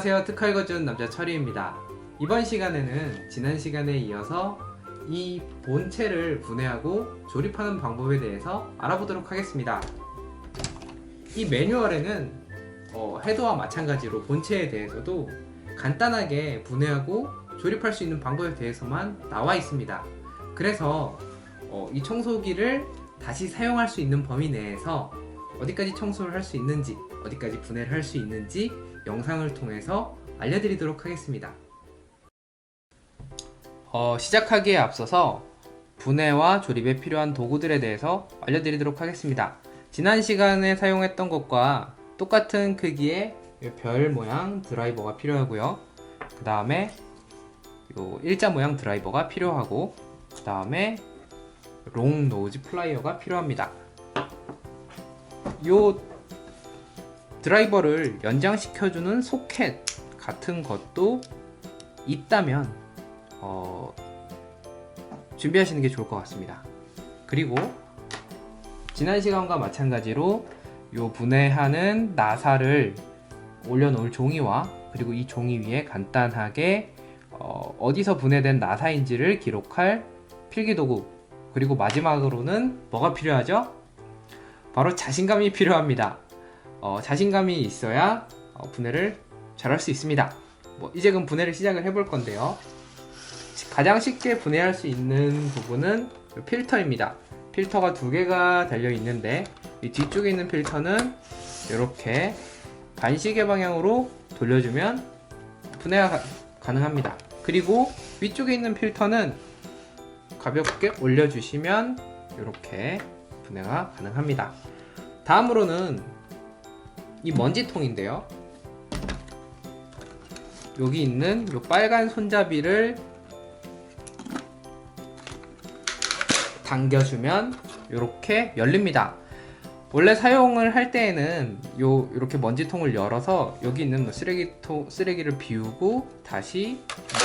안녕하세요. 특허 읽어주는 남자 철이입니다. 이번 시간에는 지난 시간에 이어서 이 본체를 분해하고 조립하는 방법에 대해서 알아보도록 하겠습니다. 이 매뉴얼에는 헤드와 마찬가지로 본체에 대해서도 간단하게 분해하고 조립할 수 있는 방법에 대해서만 나와 있습니다. 그래서 이 청소기를 다시 사용할 수 있는 범위 내에서 어디까지 청소를 할 수 있는지, 어디까지 분해를 할 수 있는지 영상을 통해서 알려드리도록 하겠습니다. 시작하기에 앞서서 분해와 조립에 필요한 도구들에 대해서 알려드리도록 하겠습니다. 지난 시간에 사용했던 것과 똑같은 크기의 별 모양 드라이버가 필요하고요. 그 다음에 일자 모양 드라이버가 필요하고, 그 다음에 롱 노즈 플라이어가 필요합니다. 요 드라이버를 연장시켜주는 소켓 같은 것도 있다면 준비하시는 게 좋을 것 같습니다. 그리고 지난 시간과 마찬가지로 요 분해하는 나사를 올려놓을 종이와, 그리고 이 종이 위에 간단하게 어디서 분해된 나사인지를 기록할 필기도구, 그리고 마지막으로는 뭐가 필요하죠? 바로 자신감이 필요합니다. 자신감이 있어야 분해를 잘 할 수 있습니다. 이제 그럼 분해를 시작을 해볼 건데요. 가장 쉽게 분해할 수 있는 부분은 필터입니다. 필터가 두 개가 달려 있는데, 이 뒤쪽에 있는 필터는 이렇게 반시계 방향으로 돌려주면 분해가 가능합니다. 그리고 위쪽에 있는 필터는 가볍게 올려주시면 이렇게 분해가 가능합니다. 다음으로는 이 먼지통인데요. 여기 있는 이 빨간 손잡이를 당겨주면 이렇게 열립니다. 원래 사용을 할 때에는 이렇게 먼지통을 열어서 여기 있는 쓰레기를 비우고 다시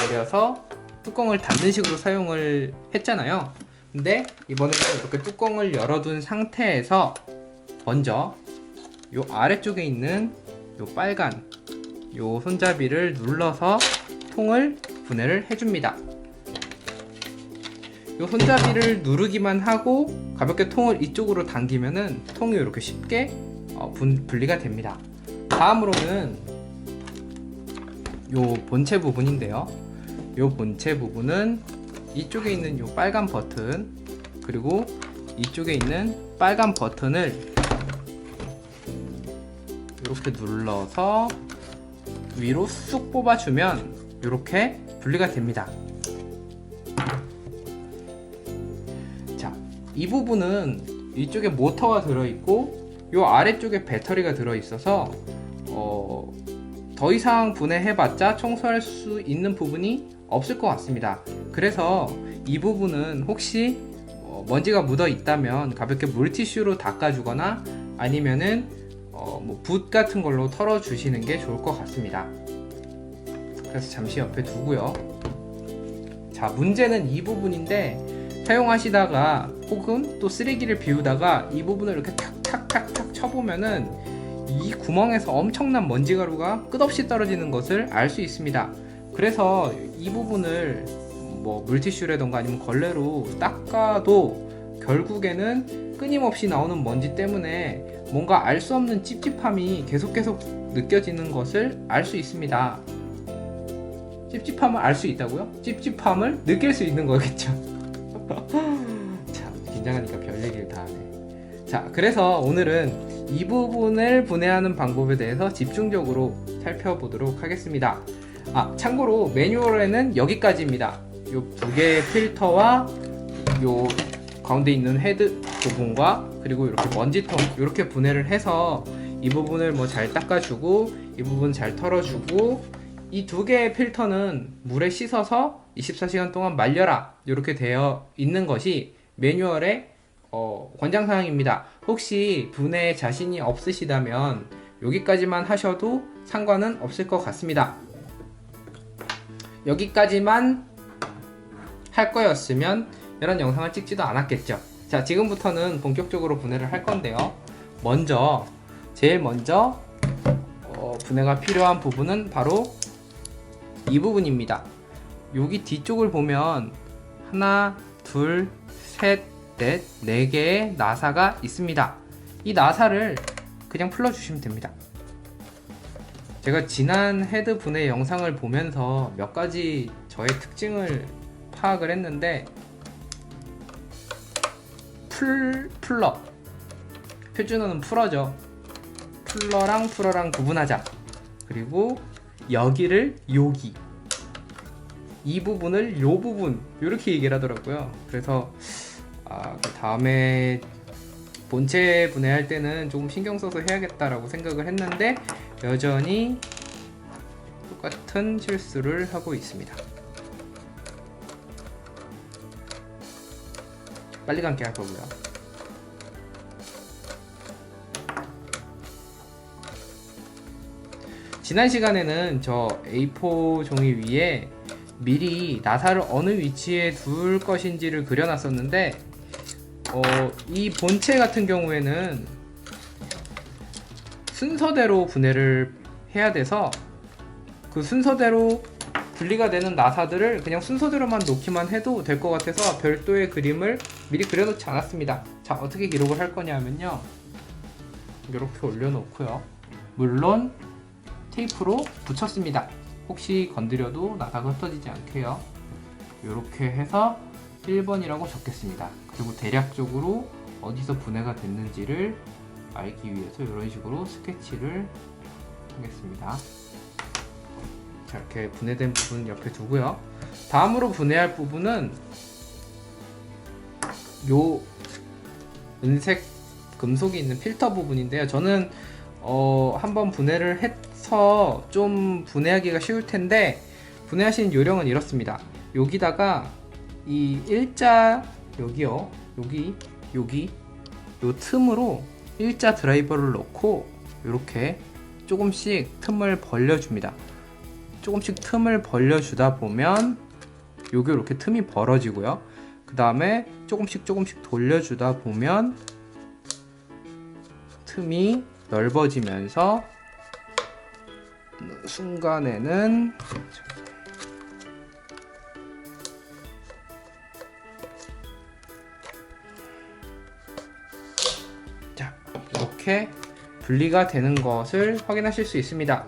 내려서 뚜껑을 닫는 식으로 사용을 했잖아요. 근데 이번에는 이렇게 뚜껑을 열어둔 상태에서 먼저 이 아래쪽에 있는 이 빨간 이 손잡이를 눌러서 통을 분해를 해줍니다. 이 손잡이를 누르기만 하고 가볍게 통을 이쪽으로 당기면은 통이 이렇게 쉽게 분리가 됩니다. 다음으로는 이 본체 부분인데요. 이 본체 부분은 이쪽에 있는 이 빨간 버튼, 그리고 이쪽에 있는 빨간 버튼을 이렇게 눌러서 위로 쑥 뽑아주면 이렇게 분리가 됩니다. 자, 이 부분은 이쪽에 모터가 들어있고 이 아래쪽에 배터리가 들어있어서 더 이상 분해해봤자 청소할 수 있는 부분이 없을 것 같습니다. 그래서 이 부분은 혹시 먼지가 묻어 있다면 가볍게 물티슈로 닦아주거나 아니면은 붓 같은 걸로 털어 주시는 게 좋을 것 같습니다. 그래서 잠시 옆에 두고요. 자, 문제는 이 부분인데, 사용하시다가 혹은 또 쓰레기를 비우다가 이 부분을 이렇게 탁탁탁탁 쳐보면은 이 구멍에서 엄청난 먼지가루가 끝없이 떨어지는 것을 알 수 있습니다. 그래서 이 부분을 물티슈라던가 아니면 걸레로 닦아도 결국에는 끊임없이 나오는 먼지 때문에 뭔가 알 수 없는 찝찝함이 계속 느껴지는 것을 알 수 있습니다. 찝찝함을 알 수 있다고요? 찝찝함을 느낄 수 있는 거겠죠. 참 긴장하니까 별 얘기를 다 하네. 자, 그래서 오늘은 이 부분을 분해하는 방법에 대해서 집중적으로 살펴보도록 하겠습니다. 참고로 매뉴얼에는 여기까지입니다. 요 두 개의 필터와 요 가운데 있는 헤드 부분과, 그리고 이렇게 먼지통, 이렇게 분해를 해서 이 부분을 잘 닦아주고 이 부분 잘 털어주고, 이 두 개의 필터는 물에 씻어서 24시간 동안 말려라, 이렇게 되어 있는 것이 매뉴얼의 권장사항입니다. 혹시 분해에 자신이 없으시다면 여기까지만 하셔도 상관은 없을 것 같습니다. 여기까지만 할 거였으면 이런 영상을 찍지도 않았겠죠. 자, 지금부터는 본격적으로 분해를 할 건데요. 제일 먼저 분해가 필요한 부분은 바로 이 부분입니다. 여기 뒤쪽을 보면 하나, 둘, 셋, 넷, 네 개의 나사가 있습니다. 이 나사를 그냥 풀어주시면 됩니다. 제가 지난 헤드 분해 영상을 보면서 몇 가지 저의 특징을 파악을 했는데, 풀러, 표준어는 풀어죠. 풀러랑 풀어랑 구분하자. 그리고 여기를 여기, 이 부분을 요 부분, 이렇게 얘기를 하더라고요. 그래서 그 다음에 본체 분해할 때는 조금 신경 써서 해야겠다라고 생각을 했는데, 여전히 똑같은 실수를 하고 있습니다. 빨리 감기 할 거고요. 지난 시간에는 저 A4 종이 위에 미리 나사를 어느 위치에 둘 것인지를 그려놨었는데, 이 본체 같은 경우에는 순서대로 분해를 해야 돼서 그 순서대로 분리가 되는 나사들을 그냥 순서대로만 놓기만 해도 될 것 같아서 별도의 그림을 미리 그려놓지 않았습니다. 자, 어떻게 기록을 할 거냐면요, 이렇게 올려놓고요, 물론 테이프로 붙였습니다. 혹시 건드려도 나사가 흩어지지 않게요. 이렇게 해서 1번이라고 적겠습니다. 그리고 대략적으로 어디서 분해가 됐는지를 알기 위해서 이런 식으로 스케치를 하겠습니다. 자, 이렇게 분해된 부분 옆에 두고요. 다음으로 분해할 부분은 요 은색 금속이 있는 필터 부분인데요. 저는 한번 분해를 해서 좀 분해하기가 쉬울 텐데, 분해하시는 요령은 이렇습니다. 여기다가 이 일자, 여기요, 여기 요 틈으로 일자 드라이버를 넣고 이렇게 조금씩 틈을 벌려줍니다. 조금씩 틈을 벌려주다 보면 여기 이렇게 틈이 벌어지고요. 그 다음에 조금씩 돌려주다 보면 틈이 넓어지면서 순간에는 자, 이렇게 분리가 되는 것을 확인하실 수 있습니다.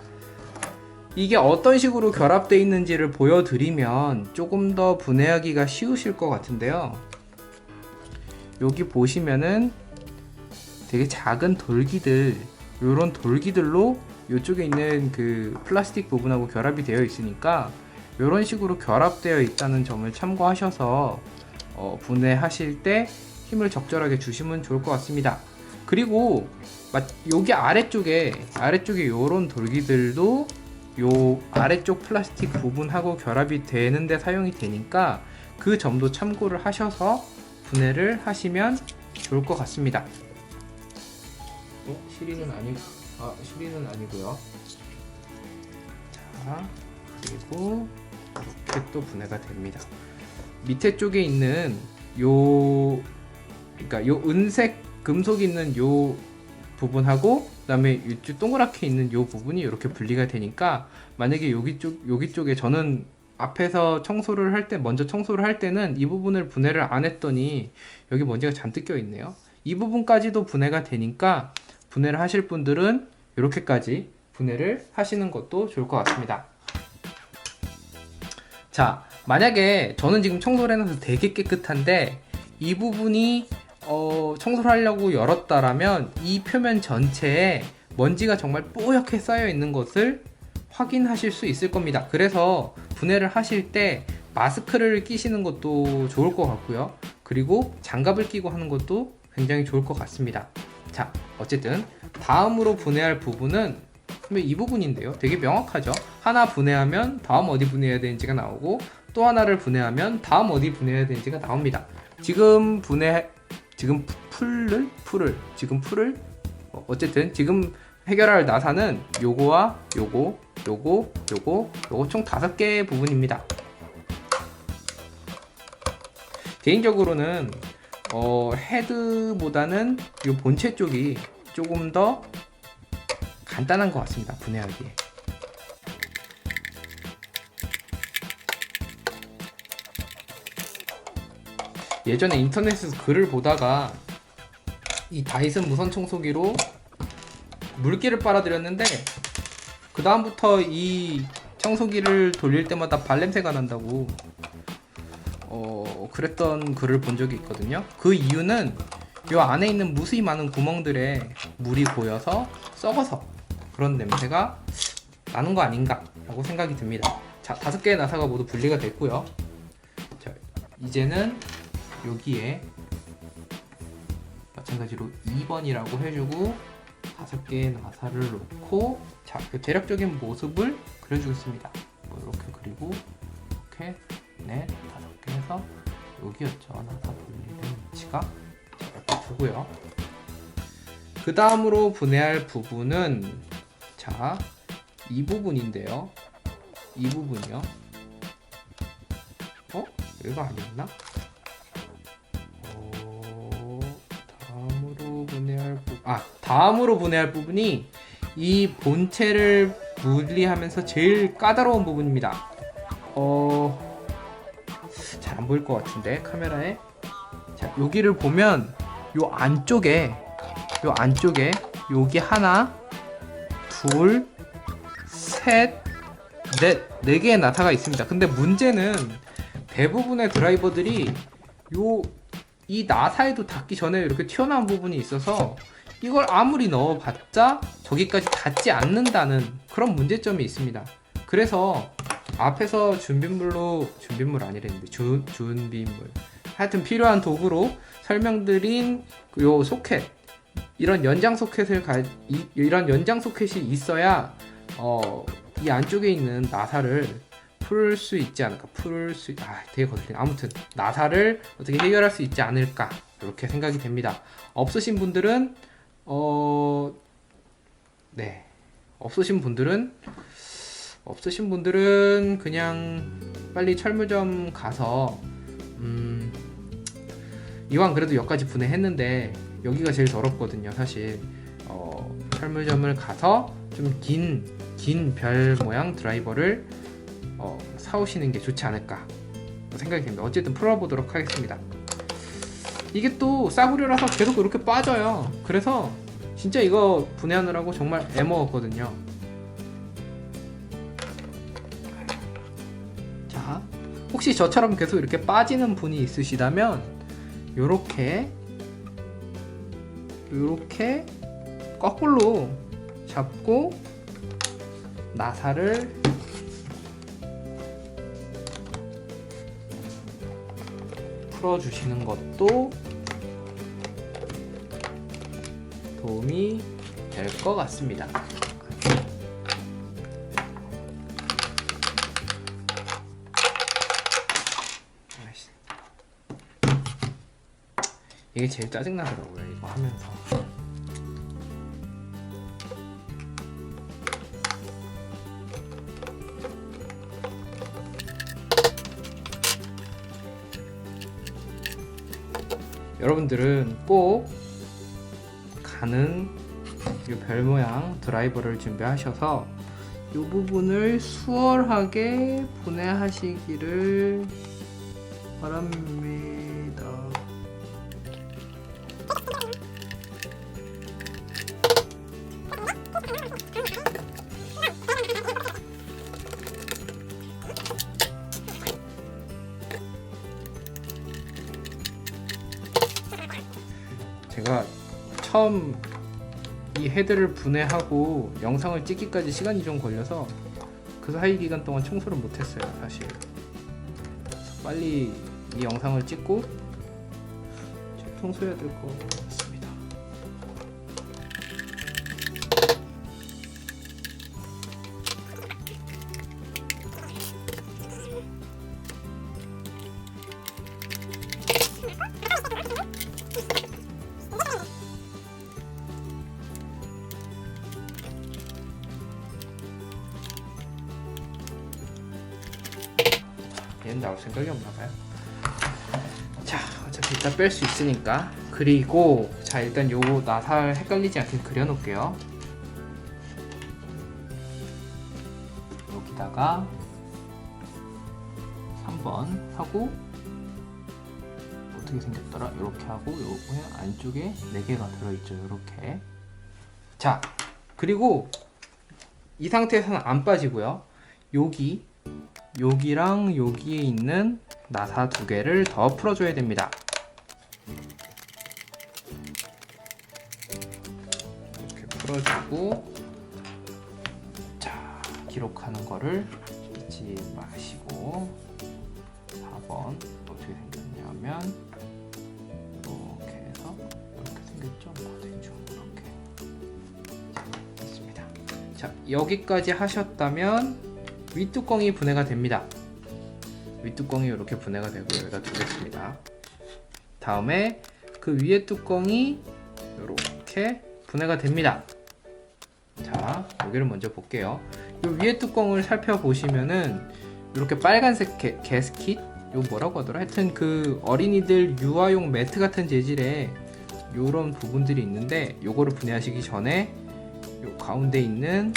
이게 어떤 식으로 결합되어 있는지를 보여드리면 조금 더 분해하기가 쉬우실 것 같은데요. 여기 보시면은 되게 작은 돌기들, 이런 돌기들로 이쪽에 있는 그 플라스틱 부분하고 결합이 되어 있으니까 이런 식으로 결합되어 있다는 점을 참고하셔서 분해하실 때 힘을 적절하게 주시면 좋을 것 같습니다. 그리고 여기 아래쪽에 이런 돌기들도 요 아래쪽 플라스틱 부분하고 결합이 되는데 사용이 되니까 그 점도 참고를 하셔서 분해를 하시면 좋을 것 같습니다. 시리는 아니고요. 자, 그리고 이렇게 또 분해가 됩니다. 밑에 쪽에 있는 그러니까 요 은색 금속이 있는 요 부분하고 그다음에 이쪽 동그랗게 있는 요 부분이 이렇게 분리가 되니까, 만약에 여기 쪽에 저는 앞에서 먼저 청소를 할 때는 이 부분을 분해를 안 했더니 여기 먼지가 잔뜩 껴 있네요. 이 부분까지도 분해가 되니까 분해를 하실 분들은 이렇게까지 분해를 하시는 것도 좋을 것 같습니다. 자, 만약에 저는 지금 청소를 해놔서 되게 깨끗한데 이 부분이 청소를 하려고 열었다라면 이 표면 전체에 먼지가 정말 뽀얗게 쌓여 있는 것을 확인하실 수 있을 겁니다. 그래서 분해를 하실 때 마스크를 끼시는 것도 좋을 것 같고요. 그리고 장갑을 끼고 하는 것도 굉장히 좋을 것 같습니다. 자, 어쨌든 다음으로 분해할 부분은 이 부분인데요. 되게 명확하죠. 하나 분해하면 다음 어디 분해해야 되는지가 나오고, 또 하나를 분해하면 다음 어디 분해해야 되는지가 나옵니다. 지금 어쨌든 지금 해결할 나사는 요거와 요거 총 5개의 부분입니다. 개인적으로는 헤드보다는 요 본체 쪽이 조금 더 간단한 것 같습니다, 분해하기에. 예전에 인터넷에서 글을 보다가 이 다이슨 무선 청소기로 물기를 빨아들였는데 그 다음부터 이 청소기를 돌릴 때마다 발냄새가 난다고 그랬던 글을 본 적이 있거든요. 그 이유는 요 안에 있는 무수히 많은 구멍들에 물이 고여서 썩어서 그런 냄새가 나는 거 아닌가 라고 생각이 듭니다. 자, 5개의 나사가 모두 분리가 됐고요. 자, 이제는 여기에 마찬가지로 2번이라고 해주고 5개의 나사를 놓고, 자, 그 대략적인 모습을 그려주겠습니다. 뭐 이렇게 그리고 이렇게 5개 해서 여기였죠. 나사 분리된 위치가. 자, 이렇게 두고요. 그 다음으로 분해할 부분은 자, 이 부분인데요. 이 부분이요. 여기가 아니었나? 다음으로 분해할 부분이 이 본체를 분리하면서 제일 까다로운 부분입니다. 잘 안 보일 것 같은데 카메라에. 자, 여기를 보면 요 안쪽에 여기 하나, 둘, 셋, 넷, 4개의 나사가 있습니다. 근데 문제는 대부분의 드라이버들이 이 나사에도 닿기 전에 이렇게 튀어나온 부분이 있어서 이걸 아무리 넣어봤자 저기까지 닿지 않는다는 그런 문제점이 있습니다. 그래서 앞에서 준비물 아니랬는데 준비물 하여튼 필요한 도구로 설명드린 요 소켓, 이런 연장 소켓이 있어야 이 안쪽에 있는 나사를 풀 수 있지 않을까. 되게 거슬리네. 아무튼 나사를 어떻게 해결할 수 있지 않을까, 이렇게 생각이 됩니다. 없으신 분들은 없으신 분들은 그냥 빨리 철물점 가서 이왕 그래도 여기까지 분해했는데 여기가 제일 더럽거든요 사실. 철물점을 가서 좀 긴 별 모양 드라이버를 사오시는 게 좋지 않을까 생각이 됩니다. 어쨌든 풀어보도록 하겠습니다. 이게 또 싸구려라서 계속 이렇게 빠져요. 그래서 진짜 이거 분해하느라고 정말 애먹었거든요. 자, 혹시 저처럼 계속 이렇게 빠지는 분이 있으시다면 요렇게 거꾸로 잡고 나사를 풀어주시는 것도 도움이 될 것 같습니다. 이게 제일 짜증나더라고요, 이거 하면서. 여러분들은 꼭 가는 이 별 모양 드라이버를 준비하셔서 이 부분을 수월하게 분해하시기를 바랍니다. 제가 처음 이 헤드를 분해하고 영상을 찍기까지 시간이 좀 걸려서 그 사이 기간 동안 청소를 못했어요 사실. 빨리 이 영상을 찍고 청소해야 될 것 같습니다. 얘는 나올 생각이 없나봐요. 자, 어차피 이따 뺄 수 있으니까. 그리고 자, 일단 요 나사 헷갈리지 않게 그려놓을게요. 여기다가 3번 하고 어떻게 생겼더라? 이렇게 하고 요거에 안쪽에 4개가 들어있죠. 이렇게. 자, 그리고 이 상태에서는 안 빠지고요. 여기랑 여기에 있는 나사 2개를 더 풀어줘야 됩니다. 이렇게 풀어주고, 자, 기록하는 거를 잊지 마시고 4번 어떻게 생겼냐면 이렇게 해서 이렇게 생겼죠. 대충 이렇게. 자, 됐습니다. 자, 여기까지 하셨다면 윗뚜껑이 분해가 됩니다. 윗뚜껑이 이렇게 분해가 되고 여기다 두겠습니다. 다음에 그 위에 뚜껑이 이렇게 분해가 됩니다. 자, 여기를 먼저 볼게요. 이 위에 뚜껑을 살펴보시면은 이렇게 빨간색 게스킷, 요 뭐라고 하더라? 하여튼 그 어린이들 유아용 매트 같은 재질의 요런 부분들이 있는데, 요거를 분해하시기 전에 요 가운데 있는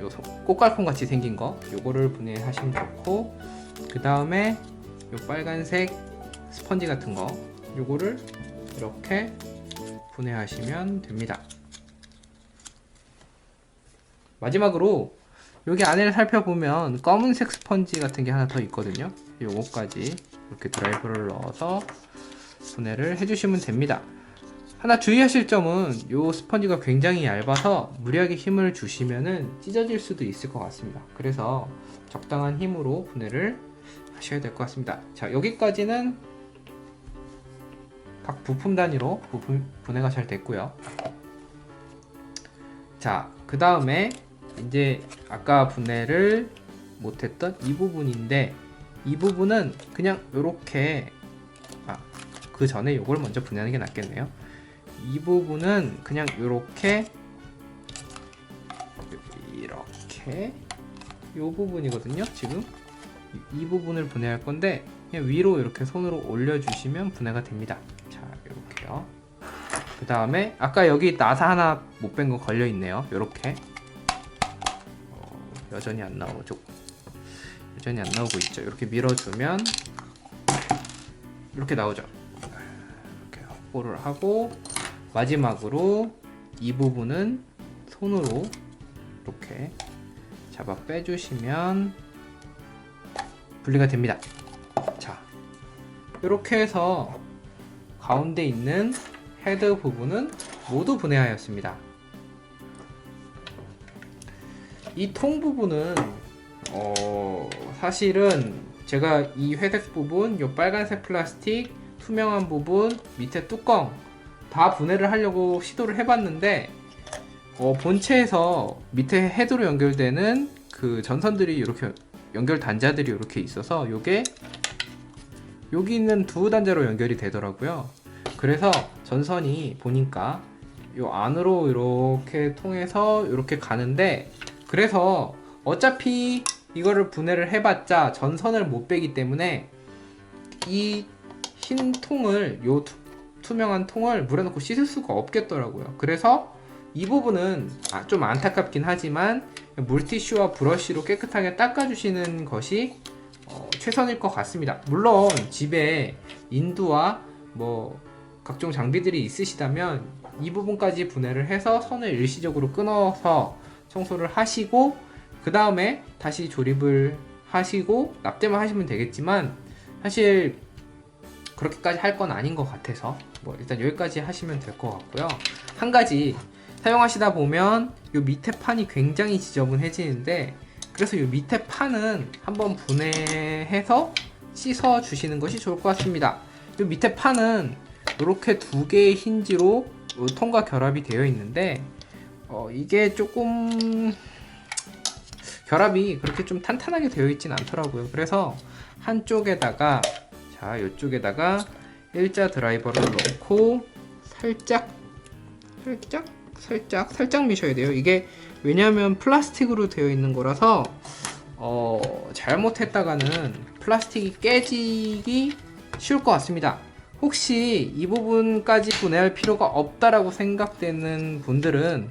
요 꽃갈콘 같이 생긴 거, 요거를 분해하시면 좋고, 그 다음에 요 빨간색 스펀지 같은 거, 요거를 이렇게 분해하시면 됩니다. 마지막으로 여기 안에를 살펴보면 검은색 스펀지 같은 게 하나 더 있거든요. 요거까지 이렇게 드라이버를 넣어서 분해를 해주시면 됩니다. 하나 주의하실 점은 요 스펀지가 굉장히 얇아서 무리하게 힘을 주시면은 찢어질 수도 있을 것 같습니다. 그래서 적당한 힘으로 분해를 하셔야 될 것 같습니다. 자, 여기까지는 각 부품 단위로 분해가 잘 됐고요. 자, 그 다음에 이제 아까 분해를 못했던 이 부분인데, 이 부분은 그냥 이렇게, 그 전에 이걸 먼저 분해하는 게 낫겠네요. 이 부분은 그냥 이렇게 이 부분이거든요. 지금 이 부분을 분해할 건데, 그냥 위로 이렇게 손으로 올려주시면 분해가 됩니다. 자, 이렇게요. 그 다음에 아까 여기 나사 하나 못 뺀 거 걸려 있네요. 이렇게 여전히 안 나오죠. 여전히 안 나오고 있죠. 이렇게 밀어주면 이렇게 나오죠. 이렇게 확보를 하고, 마지막으로 이 부분은 손으로 이렇게 잡아 빼주시면 분리가 됩니다. 자, 이렇게 해서 가운데 있는 헤드 부분은 모두 분해하였습니다. 이 통 부분은 사실은 제가 이 회색 부분, 요 빨간색 플라스틱, 투명한 부분, 밑에 뚜껑 다 분해를 하려고 시도를 해봤는데, 본체에서 밑에 헤드로 연결되는 그 전선들이 이렇게 연결 단자들이 이렇게 있어서 요게 여기 있는 두 단자로 연결이 되더라고요. 그래서 전선이 보니까 요 안으로 이렇게 통해서 이렇게 가는데, 그래서 어차피 이거를 분해를 해봤자 전선을 못 빼기 때문에 이 흰 통을, 요 투명한 통을 물에 넣고 씻을 수가 없겠더라고요. 그래서 이 부분은 좀 안타깝긴 하지만 물티슈와 브러쉬로 깨끗하게 닦아주시는 것이 최선일 것 같습니다. 물론 집에 인두와 뭐 각종 장비들이 있으시다면 이 부분까지 분해를 해서 선을 일시적으로 끊어서 청소를 하시고, 그 다음에 다시 조립을 하시고 납땜을 하시면 되겠지만, 사실 그렇게까지 할 건 아닌 것 같아서 일단 여기까지 하시면 될 것 같고요. 한 가지 사용하시다 보면 요 밑에 판이 굉장히 지저분해지는데, 그래서 요 밑에 판은 한번 분해해서 씻어 주시는 것이 좋을 것 같습니다. 요 밑에 판은 이렇게 2개의 힌지로 통과 결합이 되어 있는데, 이게 조금 결합이 그렇게 좀 탄탄하게 되어 있진 않더라고요. 그래서 한쪽에다가, 자, 이쪽에다가 일자 드라이버를 넣고 살짝 미셔야 돼요. 이게 왜냐하면 플라스틱으로 되어 있는 거라서 잘못했다가는 플라스틱이 깨지기 쉬울 것 같습니다. 혹시 이 부분까지 분해할 필요가 없다라고 생각되는 분들은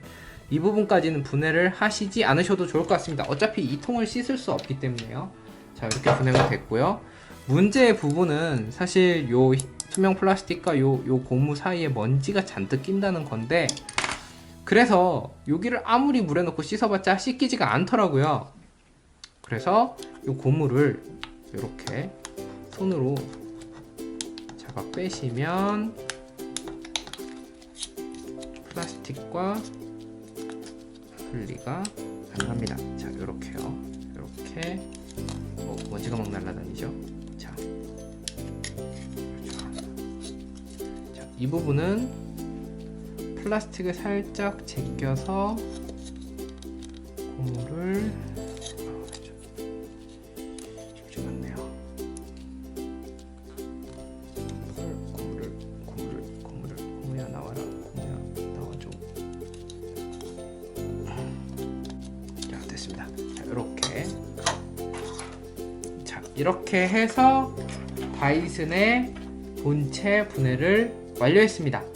이 부분까지는 분해를 하시지 않으셔도 좋을 것 같습니다. 어차피 이 통을 씻을 수 없기 때문에요. 자, 이렇게 분해가 됐고요. 문제의 부분은 사실 요 투명 플라스틱과 요 고무 사이에 먼지가 잔뜩 낀다는 건데, 그래서 여기를 아무리 물에 넣고 씻어봤자 씻기지가 않더라고요. 그래서 요 고무를 이렇게 손으로 잡아 빼시면 플라스틱과 분리가 가능합니다. 자, 요렇게요. 이렇게 먼지가 막 날아다니죠. 자, 자, 이 부분은 플라스틱을 살짝 제껴서 고무를 쉽지 않네요. 고무야 나와라. 고무야 나와줘. 자, 됐습니다. 자, 이렇게. 자, 이렇게 해서 다이슨의 본체 분해를 완료했습니다.